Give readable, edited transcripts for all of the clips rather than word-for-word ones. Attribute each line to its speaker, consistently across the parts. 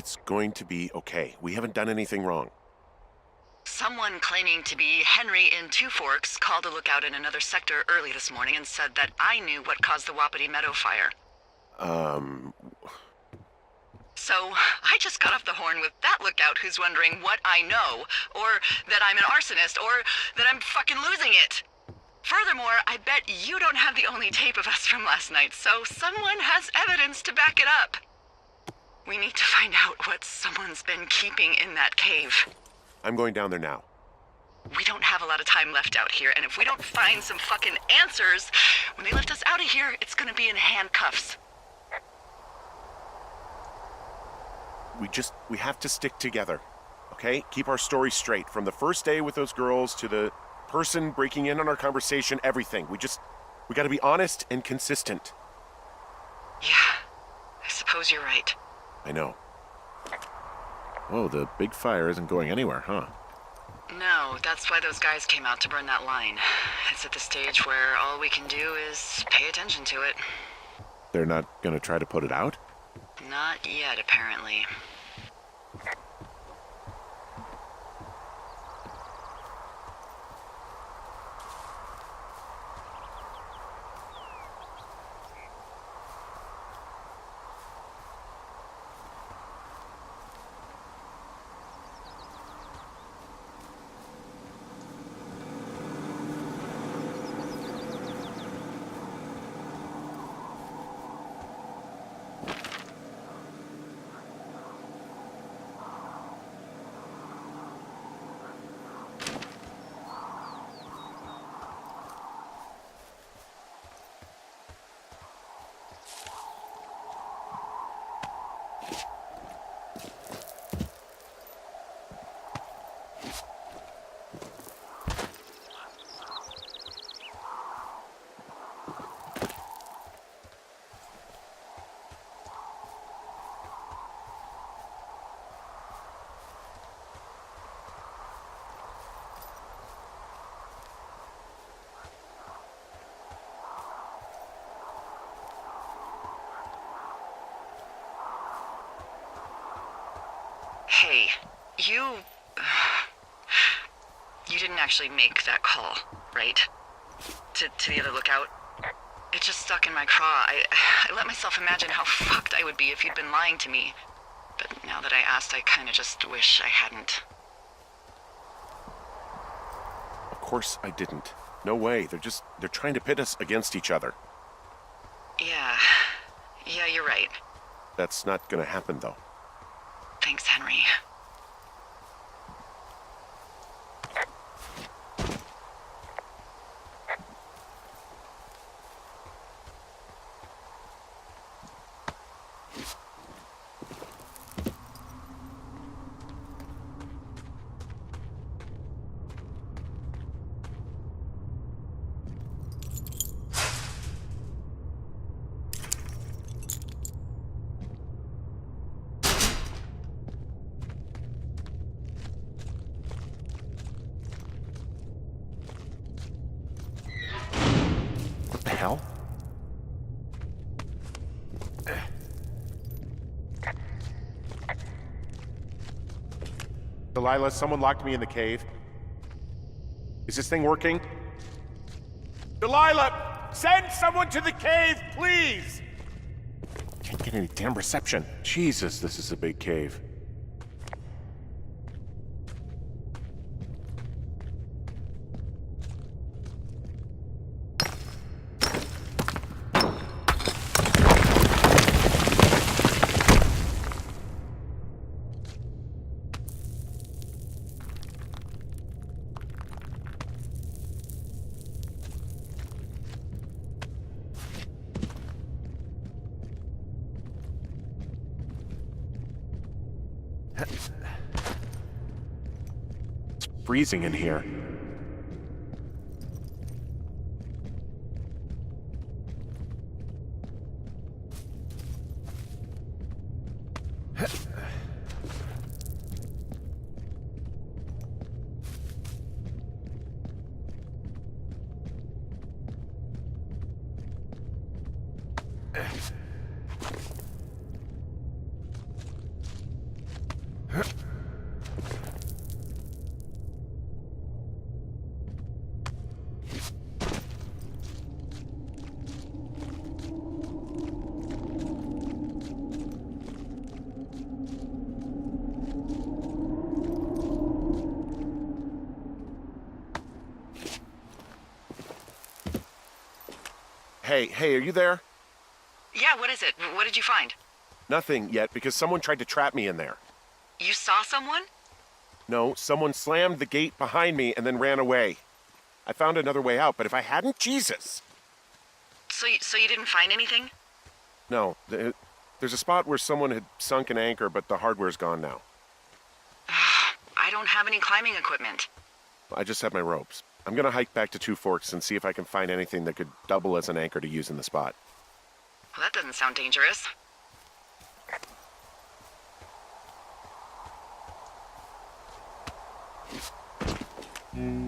Speaker 1: It's going to be okay. We haven't done anything wrong.
Speaker 2: Someone claiming to be Henry in Two Forks called a lookout in another sector early this morning and said that I knew what caused the Wapiti Meadow fire. So, I just got off the horn with that lookout who's wondering what I know, or that I'm an arsonist, or that I'm fucking losing it. Furthermore, I bet you don't have the only tape of us from last night, so someone has evidence to back it up. We need to find out what someone's been keeping in that cave.
Speaker 1: I'm going down there now.
Speaker 2: We don't have a lot of time left out here, and if we don't find some fucking answers, when they lift us out of here, it's gonna be in handcuffs.
Speaker 1: We have to stick together, okay? Keep our story straight. From the first day with those girls to the person breaking in on our conversation, everything. We gotta be honest and consistent.
Speaker 2: Yeah, I suppose you're right.
Speaker 1: I know. Whoa, the big fire isn't going anywhere, huh?
Speaker 2: No, that's why those guys came out to burn that line. It's at the stage where all we can do is pay attention to it.
Speaker 1: They're not gonna try to put it out?
Speaker 2: Not yet, apparently. Hey, you didn't actually make that call, right? To the other lookout? It just stuck in my craw. I let myself imagine how fucked I would be if you'd been lying to me. But now that I asked, I kinda just wish I hadn't.
Speaker 1: Of course I didn't. No way. They're trying to pit us against each other.
Speaker 2: Yeah, you're right.
Speaker 1: That's not gonna happen, though.
Speaker 2: Thanks, Henry.
Speaker 1: What the hell? Delilah, someone locked me in the cave. Is this thing working? Delilah! Send someone to the cave, please! Can't get any damn reception. Jesus, this is a big cave. It's freezing in here. Hey, are you there?
Speaker 2: Yeah, what is it? What did you find?
Speaker 1: Nothing yet, because someone tried to trap me in there.
Speaker 2: You saw someone?
Speaker 1: No, someone slammed the gate behind me and then ran away. I found another way out, but if I hadn't, Jesus!
Speaker 2: So you didn't find anything?
Speaker 1: No, there's a spot where someone had sunk an anchor, but the hardware's gone now.
Speaker 2: I don't have any climbing equipment.
Speaker 1: I just have my ropes. I'm gonna hike back to Two Forks and see if I can find anything that could double as an anchor to use in the spot.
Speaker 2: Well, that doesn't sound dangerous.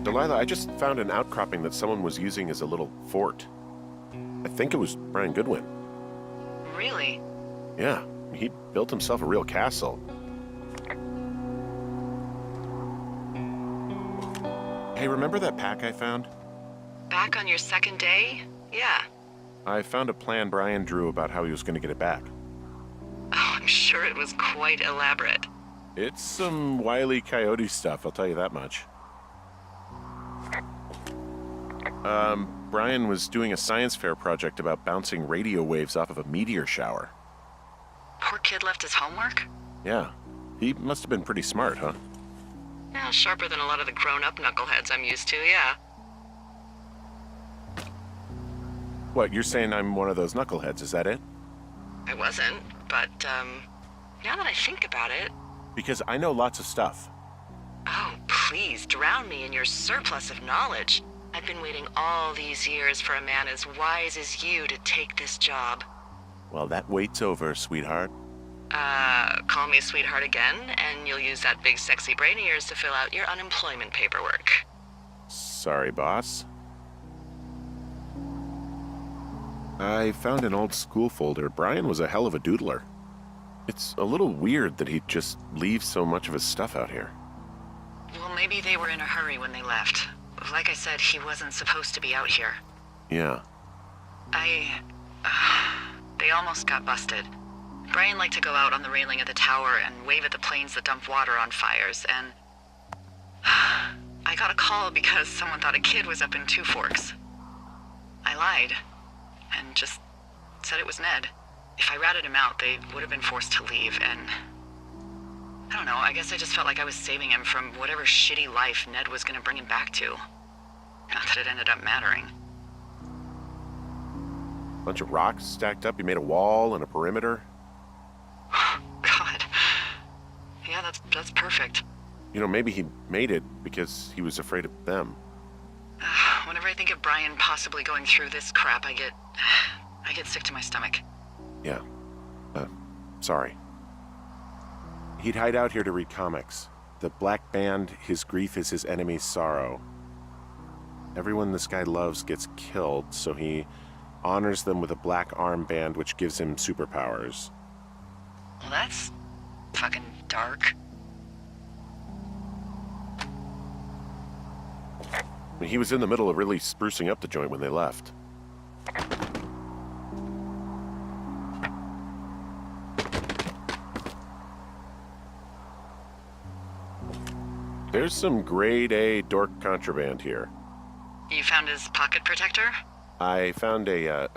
Speaker 1: Delilah, I just found an outcropping that someone was using as a little fort. I think it was Brian Goodwin.
Speaker 2: Really?
Speaker 1: Yeah, he built himself a real castle. Hey, remember that pack I found?
Speaker 2: Back on your second day? Yeah.
Speaker 1: I found a plan Brian drew about how he was going to get it back.
Speaker 2: Oh, I'm sure it was quite elaborate.
Speaker 1: It's some Wile E. Coyote stuff, I'll tell you that much. Brian was doing a science fair project about bouncing radio waves off of a meteor shower.
Speaker 2: Poor kid left his homework?
Speaker 1: Yeah, he must have been pretty smart, huh?
Speaker 2: Yeah, sharper than a lot of the grown-up knuckleheads I'm used to, yeah.
Speaker 1: What, you're saying I'm one of those knuckleheads, is that it?
Speaker 2: I wasn't, but, now that I think about it...
Speaker 1: Because I know lots of stuff.
Speaker 2: Oh, please, drown me in your surplus of knowledge. I've been waiting all these years for a man as wise as you to take this job.
Speaker 1: Well, that wait's over, sweetheart.
Speaker 2: Call me sweetheart again, and you'll use that big sexy brain of yours to fill out your unemployment paperwork.
Speaker 1: Sorry, boss. I found an old school folder. Brian was a hell of a doodler. It's a little weird that he'd just leave so much of his stuff out here.
Speaker 2: Well, maybe they were in a hurry when they left. Like I said, he wasn't supposed to be out here.
Speaker 1: Yeah.
Speaker 2: They almost got busted. Brian liked to go out on the railing of the tower and wave at the planes that dump water on fires, and... I got a call because someone thought a kid was up in Two Forks. I lied, and just said it was Ned. If I ratted him out, they would have been forced to leave, and... I don't know, I guess I just felt like I was saving him from whatever shitty life Ned was gonna bring him back to. Not that it ended up mattering.
Speaker 1: Bunch of rocks stacked up. You made a wall and a perimeter.
Speaker 2: God. Yeah, that's perfect.
Speaker 1: You know, maybe he made it because he was afraid of them.
Speaker 2: Whenever I think of Brian possibly going through this crap, I get sick to my stomach.
Speaker 1: Yeah. Sorry. He'd hide out here to read comics. The Black Band, his grief is his enemy's sorrow. Everyone this guy loves gets killed, so he honors them with a black armband which gives him superpowers.
Speaker 2: Well, that's fucking dark.
Speaker 1: He was in the middle of really sprucing up the joint when they left. There's some grade A dork contraband here.
Speaker 2: You found his pocket protector?
Speaker 1: I found a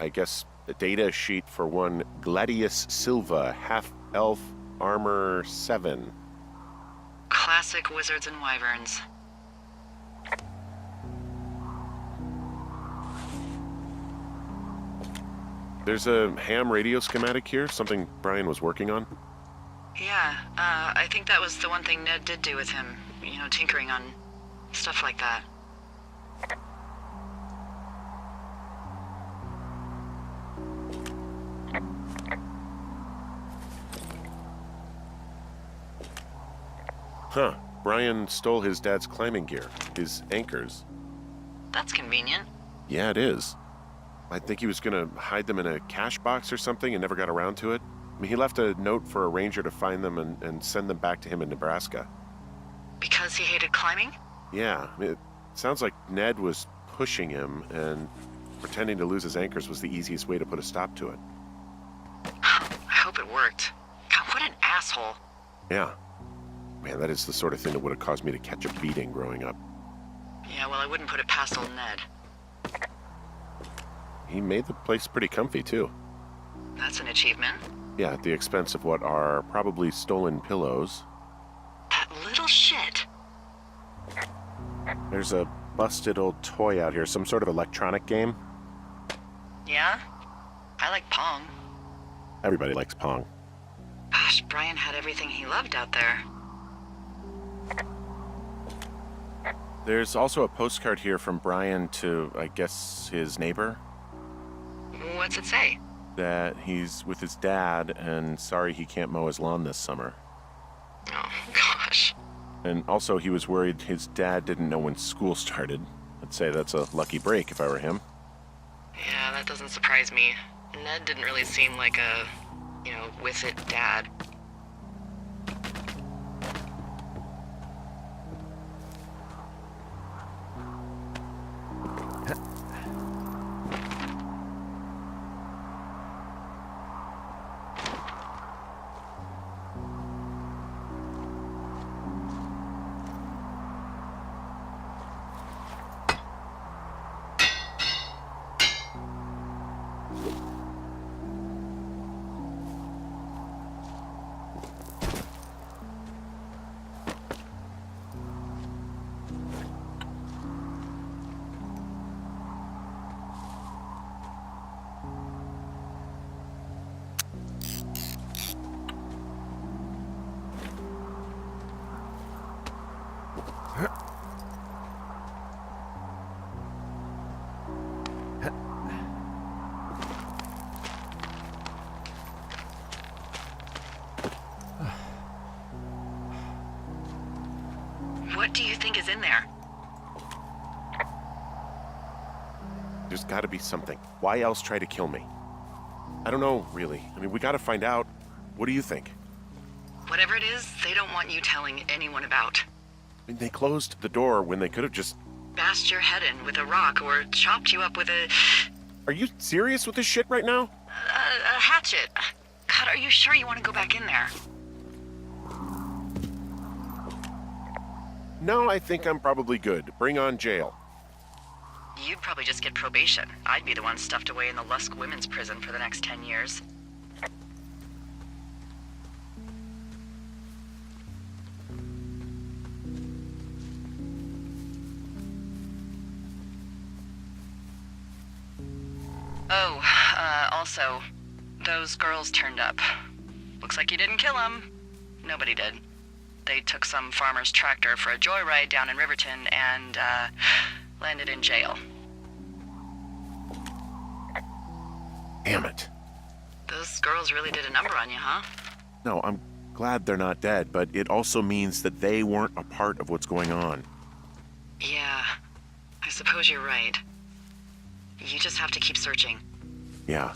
Speaker 1: data sheet for one Gladius Silva, half-elf armor 7.
Speaker 2: Classic wizards and wyverns.
Speaker 1: There's a ham radio schematic here, something Brian was working on.
Speaker 2: Yeah, I think that was the one thing Ned did do with him. You know, tinkering on stuff like that.
Speaker 1: Huh. Brian stole his dad's climbing gear, his anchors.
Speaker 2: That's convenient.
Speaker 1: Yeah, it is. I think he was gonna hide them in a cash box or something and never got around to it. I mean, he left a note for a ranger to find them and send them back to him in Nebraska.
Speaker 2: Because he hated climbing?
Speaker 1: Yeah, I mean, it sounds like Ned was pushing him, and pretending to lose his anchors was the easiest way to put a stop to it.
Speaker 2: I hope it worked. God, what an asshole.
Speaker 1: Yeah. Man, that is the sort of thing that would have caused me to catch a beating growing up.
Speaker 2: Yeah, well, I wouldn't put it past old Ned.
Speaker 1: he made the place pretty comfy, too.
Speaker 2: That's an achievement.
Speaker 1: Yeah, at the expense of what are probably stolen pillows.
Speaker 2: That little shit.
Speaker 1: There's a busted old toy out here, some sort of electronic game.
Speaker 2: Yeah? I like Pong.
Speaker 1: Everybody likes Pong.
Speaker 2: Gosh, Brian had everything he loved out there.
Speaker 1: There's also a postcard here from Brian to, I guess, his neighbor.
Speaker 2: What's it say?
Speaker 1: That he's with his dad and sorry he can't mow his lawn this summer.
Speaker 2: Oh, gosh.
Speaker 1: And also he was worried his dad didn't know when school started. I'd say that's a lucky break if I were him.
Speaker 2: Yeah, that doesn't surprise me. Ned didn't really seem like a, with it dad. What do you think is in there?
Speaker 1: There's gotta be something. Why else try to kill me? I don't know, really. I mean, we gotta find out. What do you think?
Speaker 2: Whatever it is, they don't want you telling anyone about.
Speaker 1: I mean, they closed the door when they could have just...
Speaker 2: Bashed your head in with a rock or chopped you up with a
Speaker 1: Are you serious with this shit right now?
Speaker 2: hatchet. God, are you sure you want to go back in there?
Speaker 1: No, I think I'm probably good. Bring on jail.
Speaker 2: You'd probably just get probation. I'd be the one stuffed away in the Lusk Women's Prison for the next 10 years. Oh, also, those girls turned up. Looks like you didn't kill them. Nobody did. They took some farmer's tractor for a joyride down in Riverton and, landed in jail.
Speaker 1: Damn it.
Speaker 2: Those girls really did a number on you, huh?
Speaker 1: No, I'm glad they're not dead, but it also means that they weren't a part of what's going on.
Speaker 2: Yeah, I suppose you're right. You just have to keep searching.
Speaker 1: Yeah.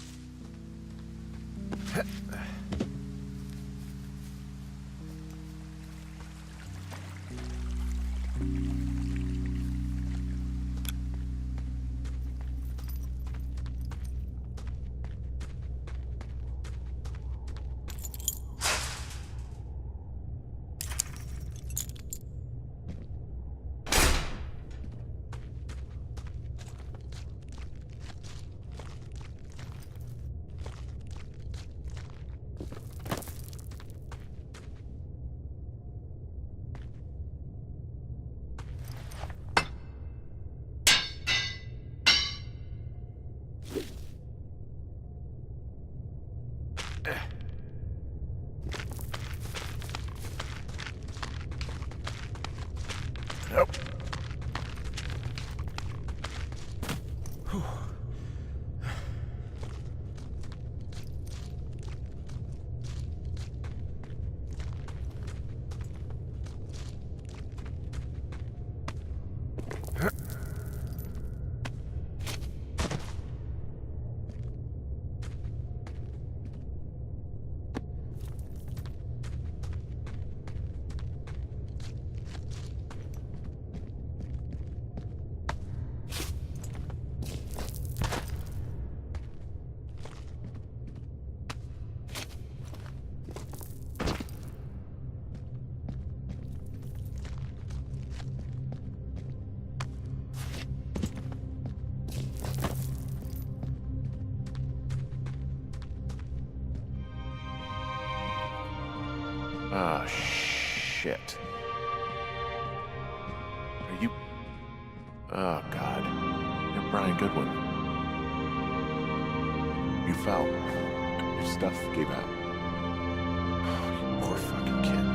Speaker 1: Nope. Ah, shit. Are you... Oh, God. You're Brian Goodwin. You fell. Your stuff gave out. Oh, you poor fucking kid.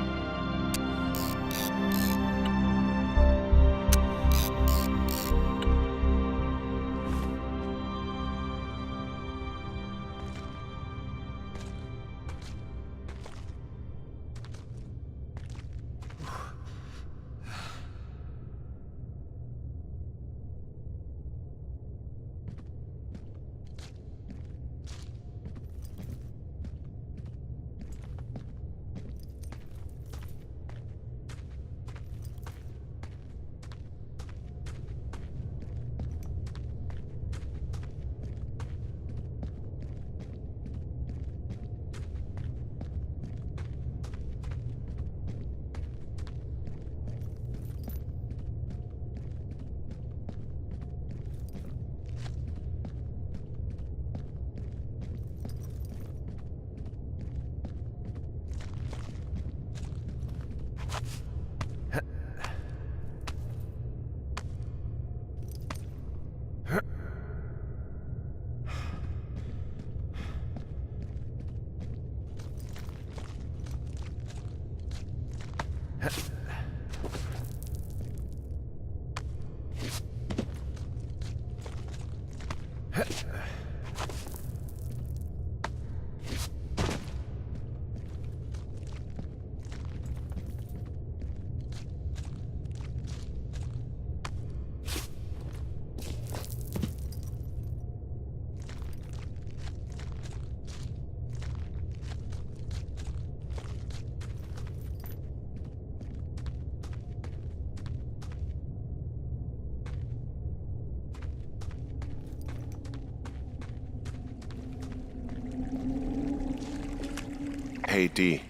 Speaker 1: Hey, Dee.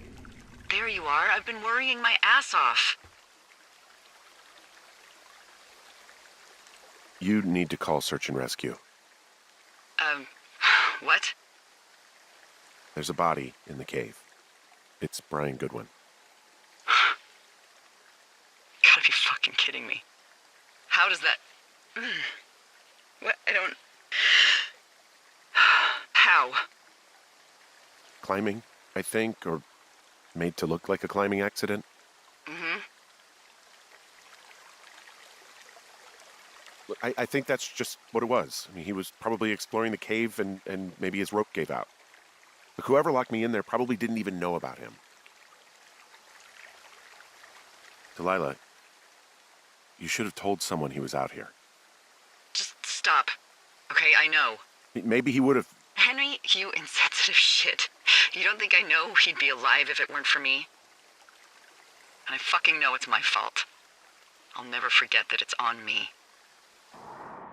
Speaker 2: There you are. I've been worrying my ass off.
Speaker 1: You need to call search and rescue.
Speaker 2: What?
Speaker 1: There's a body in the cave. It's Brian Goodwin.
Speaker 2: Gotta be fucking kidding me. How does that... What? I don't... How?
Speaker 1: Climbing, I think, or made to look like a climbing accident.
Speaker 2: Mm-hmm.
Speaker 1: Look, I think that's just what it was. I mean, he was probably exploring the cave and maybe his rope gave out. Look, whoever locked me in there probably didn't even know about him. Delilah, you should have told someone he was out here.
Speaker 2: Just stop. Okay, I know.
Speaker 1: Maybe he would have...
Speaker 2: Henry, you insensitive shit. You don't think I know he'd be alive if it weren't for me? And I fucking know it's my fault. I'll never forget that it's on me.